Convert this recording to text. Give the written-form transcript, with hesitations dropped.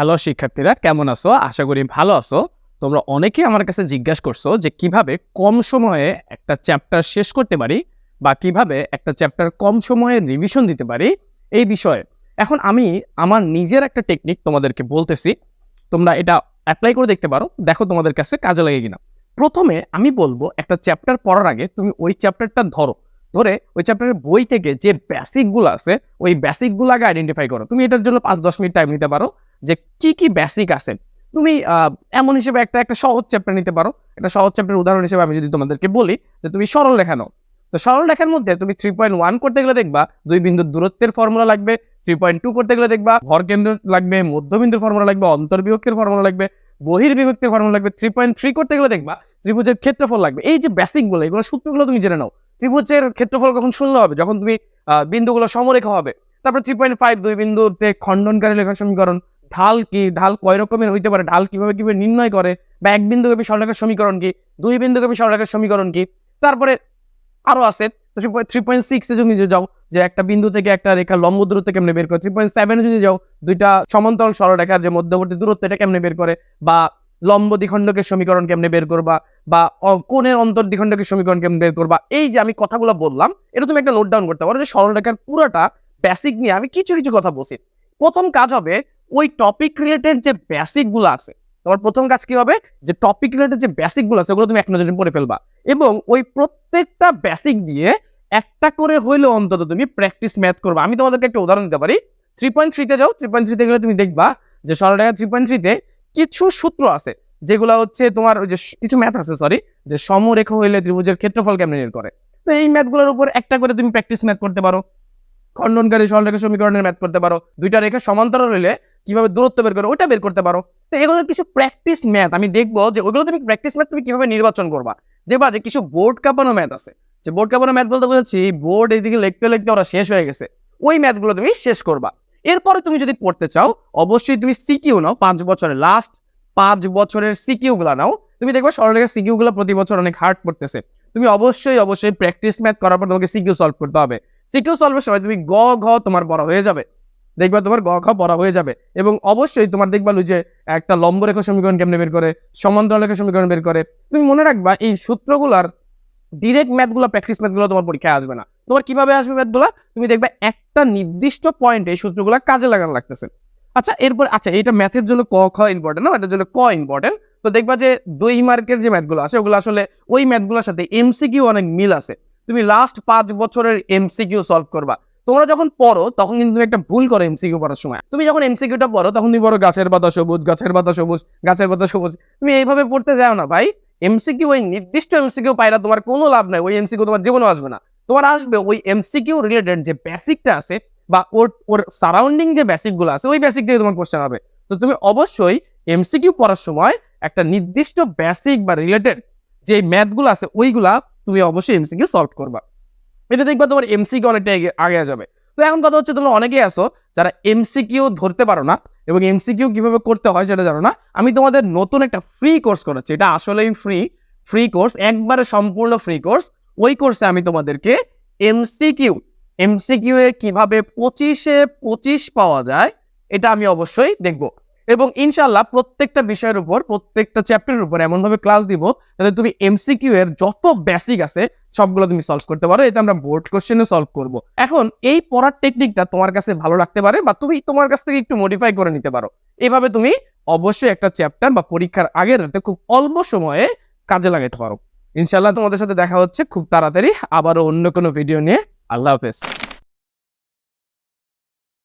Hello শিক্ষার্থীরা, কেমন আছো? আশা করি ভালো আছো। তোমরা অনেকেই আমার কাছে জিজ্ঞাসা করছো যে কিভাবে কম সময়ে একটা চ্যাপ্টার শেষ করতে পারি বা কিভাবে একটা চ্যাপ্টার কম সময়ে রিভিশন দিতে পারি এই বিষয়ে। এখন আমি আমার নিজের একটা টেকনিক তোমাদেরকে বলতেছি। তোমরা এটা এপ্লাই করে দেখতে পারো, দেখো তোমাদের কাছে কাজে লাগে কিনা। প্রথমে আমি বলবো একটা চ্যাপ্টার পড়ার আগে তুমি ওই চ্যাপ্টারটা ধরে ওই চ্যাপ্টারের বই থেকে যে বেসিকগুলো আছে ওই বেসিকগুলো আগে আইডেন্টিফাই করো। তুমি এটার জন্য 5-10 মিনিট টাইম নিতে পারো যে কি বেসিক আছে। তুমি এমন হিসেবে একটা সহজ চ্যাপ্টার নিতে পারো। একটা সহজ চ্যাপ্টার উদাহরণ হিসেবে আমি যদি তোমাদেরকে বলি যে তুমি সরল রেখা নাও। তো সরল রেখার মধ্যে তুমি 3.1 করতে গেলে দেখবা 2 বিন্দুর দূরত্বের ফর্মুলা লাগবে। 3.2 করতে গেলে দেখবা ভরকেন্দ্র লাগবে, মধ্যবিন্দুর ফর্মুলা লাগবে, অন্তর্বিভক্তের ফর্মুলা লাগবে, বহির্বিভক্তের ফর্মুলা লাগবে। 3.3 করতে গেলে দেখবা ত্রিভুজের ক্ষেত্রফল লাগবে। এই যে বেসিকগুলো, এগুলো সূত্রগুলো তুমি জেনে নাও। ত্রিভুজের ক্ষেত্রফল কখন শূন্য হবে? যখন তুমি বিন্দুগুলো সমরেখা হবে। তারপর 3.5 2 বিন্দুতে খণ্ডনকারী রেখার সমীকরণ। ঢাল কি, ঢাল কয় রকমের হইতে পারে, ঢাল কিভাবে নির্ণয় করে, বা এক বিন্দুগামী সরলরেখার সমীকরণ কি, 2 বিন্দুগামী সরলরেখার সমীকরণ কি। তারপরে আরো আছে। তো 3.6 এ যদি যাও যে একটা বিন্দু থেকে একটা রেখা লম্ব দূরত্ব কেমনে বের করে, 3.7 এ যদি যাও দুইটা সমান্তরাল সরলরেখার যে মধ্যবর্তী দূরত্ব এটা কেমনে বের করে, বা লম্ব দ্বিখণ্ডকের সমীকরণ কেমনে বের করবা, বা কোণের অন্তর দ্বিখণ্ডকের সমীকরণ কেমনে বের করবা। এই যে আমি কথাগুলো বললাম এটা তুমি একটা নোট ডাউন করতে পারো যে সরলরেখার পুরোটা বেসিক নিয়ে আমি কিছু কথা বলছি। প্রথম কাজ হবে ওই টপিক রিলেটেড যে বেসিক গুলো আছে। তোমার প্রথম কাজ কি হবে যে টপিক রিলেটেড যে বেসিক গুলো আছে ওগুলো তুমি এক নজরে পড়ে ফেলবা, এবং ওই প্রত্যেকটা বেসিক দিয়ে একটা করে হইলেও অন্তত তুমি প্র্যাকটিস ম্যাথ করবা। আমি তোমাদেরকে একটা উদাহরণ দিতে পারি। 3.3 তে যাও। 3.3 তে গেলে তুমি দেখবা যে সরলরেখা 3.3 তে কিছু সূত্র আছে যেগুলো হচ্ছে তোমার ওই যে কিছু ম্যাথ আছে, সরি, যে সমরেখা হইলে ত্রিভুজের ক্ষেত্রফল কেমনে বের করে। তো এই ম্যাথগুলোর উপর একটা করে তুমি প্র্যাকটিস ম্যাথ করতে পারো। খণ্ডনকারী সরলরেখা সমীকরণের ম্যাথ করতে পারো। দুইটা রেখা সমান্তরাল হইলে কিভাবে দূরত্ব বের করে ওটা বের করতে পারো। তো এগুলোর কিছু প্র্যাকটিস ম্যাথ আমি দেখবো যে ওইগুলো তুমি প্র্যাকটিস ম্যাথ তুমি কিভাবে নির্বাচন করবা। দেখবা যে কিছু বোর্ড কাঁপানো ম্যাথ আছে। যে বোর্ড কাঁপানো ম্যাথ বলতে বুঝাচ্ছি বোর্ড এইদিকে লিখতে ওরা শেষ হয়ে গেছে, ওই ম্যাথগুলো তুমি শেষ করবা। এরপরে তুমি যদি পড়তে চাও অবশ্যই তুমি সিকিউ নাও। 5 বছরের লাস্ট 5 বছরের সিকিউ গুলা নাও। তুমি দেখবা সরলরেখার সিকিউ গুলো প্রতি বছর অনেক হার্ড পড়তেছে। তুমি অবশ্যই প্র্যাকটিস ম্যাথ করার পর তোমাকে সিকিউ সলভ করতে হবে। সিকিউ সলভের সময় তুমি গ ঘ তোমার পড়া হয়ে যাবে। দেখবা তোমার গ ঘ পড়া হয়ে যাবে, এবং অবশ্যই তোমার দেখবা যে একটা লম্ব রেখা সমীকরণ কেমনে বের করে, সমান্তরাল রেখা সমীকরণ বের করে। তুমি মনে রাখবা এই সূত্রগুলার ডিরেক্ট ম্যাথগুলো, প্র্যাকটিস ম্যাথগুলো তোমার পরীক্ষায় আসবে না। তোমার কিভাবে আসবে ম্যাথগুলো? তুমি দেখবে একটা নির্দিষ্ট পয়েন্টে এই সূত্রগুলো কাজে লাগানো লাগতেছে। আচ্ছা এরপর এটা ম্যাথের জন্য ক খ ইম্পর্টেন্ট না, এটার জন্য ক ইম্পর্টেন্ট। তো দেখবা যে 2 মার্কের যে ম্যাথগুলো আছে ওগুলো আসলে ওই ম্যাথগুলোর সাথে এমসিকিউ অনেক মিল আছে। তুমি লাস্ট 5 বছরের এমসিকিউ সলভ করবা। তোমরা যখন পড়ো তখন কিন্তু তুমি একটা ভুল করো এমসিকিউ পড়ার সময়। তুমি যখন এমসিকিউটা পড়ো তখন তুমি পড়ো গাছের পাতা সবুজ, গাছের পাতা সবুজ, গাছের পাতা সবুজ। তুমি এইভাবে পড়তে যাও না ভাই। এমসিকিউ ওই নির্দিষ্ট এমসিকিউ পাইরা তোমার কোনো লাভ নাই। ওই এমসিকিউ তোমার জীবনে আসবে না। তোমার আসবে ওই এমসিকিউ রিলেটেড যে বেসিকটা আছে বা ওর সারাউন্ডিং যে বেসিক গুলো আছে ওই বেসিক থেকে তোমার কোশ্চেন হবে। তো তুমি অবশ্যই এমসিকিউ পড়ার সময় একটা নির্দিষ্ট বেসিক বা রিলেটেড যে ম্যাথগুলো আছে ওইগুলা তুমি অবশ্যই এমসিকিউ সলভ করবা। এটা দেখবা তোমার এমসিকিউ অনেকটা আগে যাবে। তো এখন কথা হচ্ছে তোমরা অনেকেই আছো যারা এমসিকিউ ধরতে পারো না এবং এমসিকিউ কিভাবে করতে হয় সেটা জানো না। আমি তোমাদের নতুন একটা ফ্রি কোর্স করাচ্ছি। এটা আসলেই ফ্রি কোর্স, একবারে সম্পূর্ণ ফ্রি কোর্স। ওই কোর্সে আমি তোমাদেরকে এমসিকিউ এ কিভাবে 25-এ 25 পাওয়া যায় এটা আমি অবশ্যই দেখব, এবং ইনশাআল্লাহ প্রত্যেকটা বিষয়ের উপর, প্রত্যেকটা চ্যাপ্টারের উপর এমনভাবে ক্লাস দিব যাতে তুমি এমসিকিউ এর যত বেসিক আছে সবগুলো তুমি সলভ করতে পারো। এতে আমরা বোর্ড কোশ্চেনও সলভ করব। এখন এই পড়ার টেকনিকটা তোমার কাছে ভালো লাগতে পারে বা তুমি তোমার কাছ থেকে একটু মডিফাই করে নিতে পারো। এইভাবে তুমি অবশ্যই একটা চ্যাপ্টার বা পরীক্ষার আগের রাতে খুব অল্প সময়ে কাজে লাগাতে পারো। ইনশাআল্লাহ তোমাদের সাথে দেখা হচ্ছে খুব তাড়াতাড়ি আবারও অন্য কোনো ভিডিও নিয়ে। আল্লাহ হাফেজ।